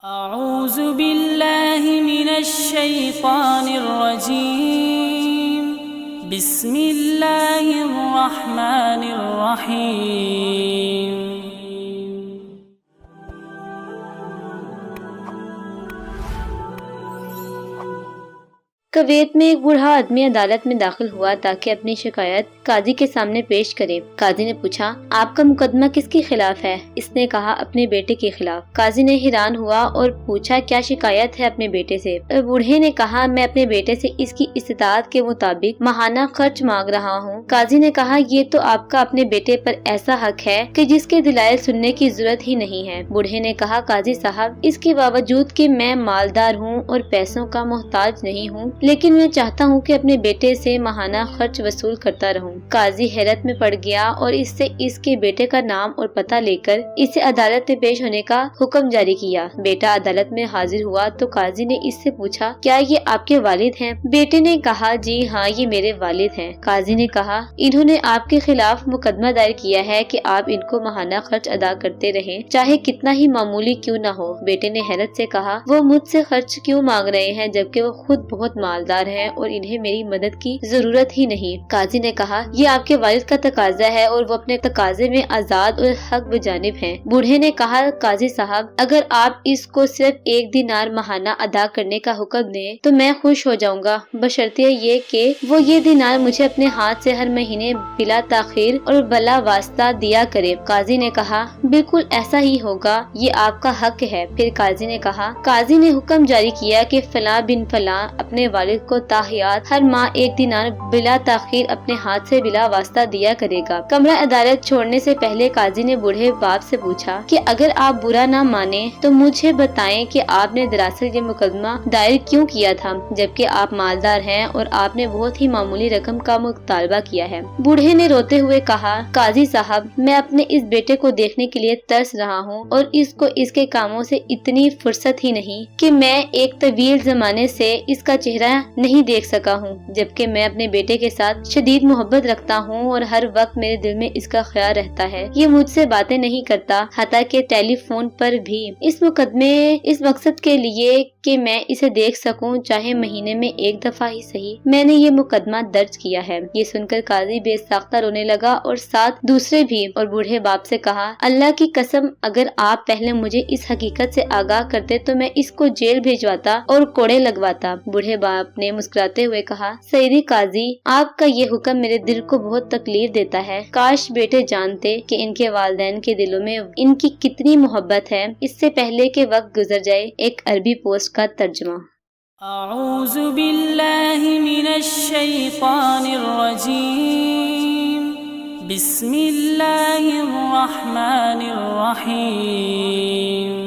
اعوذ باللہ من الشیطان الرجیم بسم اللہ الرحمن الرحیم کویت میں ایک بوڑھا آدمی عدالت میں داخل ہوا تاکہ اپنی شکایت قاضی کے سامنے پیش کرے۔ قاضی نے پوچھا، آپ کا مقدمہ کس کے خلاف ہے؟ اس نے کہا، اپنے بیٹے کے خلاف۔ قاضی نے حیران ہوا اور پوچھا، کیا شکایت ہے اپنے بیٹے سے؟ بوڑھے نے کہا، میں اپنے بیٹے سے اس کی استطاعت کے مطابق ماہانہ خرچ مانگ رہا ہوں۔ قاضی نے کہا، یہ تو آپ کا اپنے بیٹے پر ایسا حق ہے کہ جس کے دلائل سننے کی ضرورت ہی نہیں ہے۔ بوڑھے نے کہا، قاضی صاحب، اس کے باوجود کہ میں مالدار ہوں اور پیسوں کا محتاج نہیں ہوں، لیکن میں چاہتا ہوں کہ اپنے بیٹے سے ماہانہ خرچ وصول کرتا رہوں۔ قاضی حیرت میں پڑ گیا اور اس سے اس کے بیٹے کا نام اور پتہ لے کر اسے عدالت میں پیش ہونے کا حکم جاری کیا۔ بیٹا عدالت میں حاضر ہوا تو قاضی نے اس سے پوچھا، کیا یہ آپ کے والد ہیں؟ بیٹے نے کہا، جی ہاں، یہ میرے والد ہیں۔ قاضی نے کہا، انہوں نے آپ کے خلاف مقدمہ دائر کیا ہے کہ آپ ان کو ماہانہ خرچ ادا کرتے رہیں، چاہے کتنا ہی معمولی کیوں نہ ہو۔ بیٹے نے حیرت سے کہا، وہ مجھ سے خرچ کیوں مانگ رہے ہیں جبکہ وہ خود بہت مالدار ہیں اور انہیں میری مدد کی ضرورت ہی نہیں۔ قاضی نے کہا، یہ آپ کے والد کا تقاضا ہے اور وہ اپنے تقاضے میں آزاد اور حق بجانب ہیں۔ بوڑھے نے کہا، قاضی صاحب، اگر آپ اس کو صرف 1 دینار ماہانہ ادا کرنے کا حکم دیں تو میں خوش ہو جاؤں گا، بشرطیہ یہ کہ وہ یہ دینار مجھے اپنے ہاتھ سے ہر مہینے بلا تاخیر اور بلا واسطہ دیا کرے۔ قاضی نے کہا، بالکل ایسا ہی ہوگا، یہ آپ کا حق ہے۔ پھر قاضی نے کہا، قاضی نے حکم جاری کیا کہ فلاں بن فلاں اپنے والد کو تاحیات ہر ماہ 1 دینار بلا تاخیر اپنے ہاتھ سے بلا واسطہ دیا کرے گا۔ کمرہ عدالت چھوڑنے سے پہلے قاضی نے بوڑھے باپ سے پوچھا کہ اگر آپ برا نہ مانیں تو مجھے بتائیں کہ آپ نے دراصل یہ مقدمہ دائر کیوں کیا تھا جبکہ آپ مالدار ہیں اور آپ نے بہت ہی معمولی رقم کا مطالبہ کیا ہے۔ بوڑھے نے روتے ہوئے کہا، قاضی صاحب، میں اپنے اس بیٹے کو دیکھنے کے لیے ترس رہا ہوں اور اس کو اس کے کاموں سے اتنی فرصت ہی نہیں کہ میں ایک طویل زمانے سے اس کا چہرہ نہیں دیکھ سکا ہوں، جبکہ میں اپنے بیٹے کے ساتھ شدید محبت رکھتا ہوں اور ہر وقت میرے دل میں اس کا خیال رہتا ہے۔ یہ مجھ سے باتیں نہیں کرتا، حتیٰ کہ ٹیلی فون پر بھی، اس مقدمے اس مقصد کے لیے کہ میں اسے دیکھ سکوں، چاہے مہینے میں 1 دفعہ ہی صحیح، میں نے یہ مقدمہ درج کیا ہے۔ یہ سن کر قاضی بے ساختہ رونے لگا اور ساتھ دوسرے بھی، اور بوڑھے باپ سے کہا، اللہ کی قسم، اگر آپ پہلے مجھے اس حقیقت سے آگاہ کرتے تو میں اس کو جیل بھیجواتا اور کوڑے لگواتا۔ بوڑھے باپ نے مسکراتے ہوئے کہا، سیدی قاضی، آپ کا یہ حکم میرے دل کو بہت تکلیف دیتا ہے۔ کاش بیٹے جانتے کہ ان کے والدین کے دلوں میں ان کی کتنی محبت ہے۔ اس سے پہلے کہ وقت گزر جائے، ایک عربی پوسٹ کا ترجمہ۔ اعوذ باللہ من الشیطان الرجیم بسم اللہ الرحمن الرحیم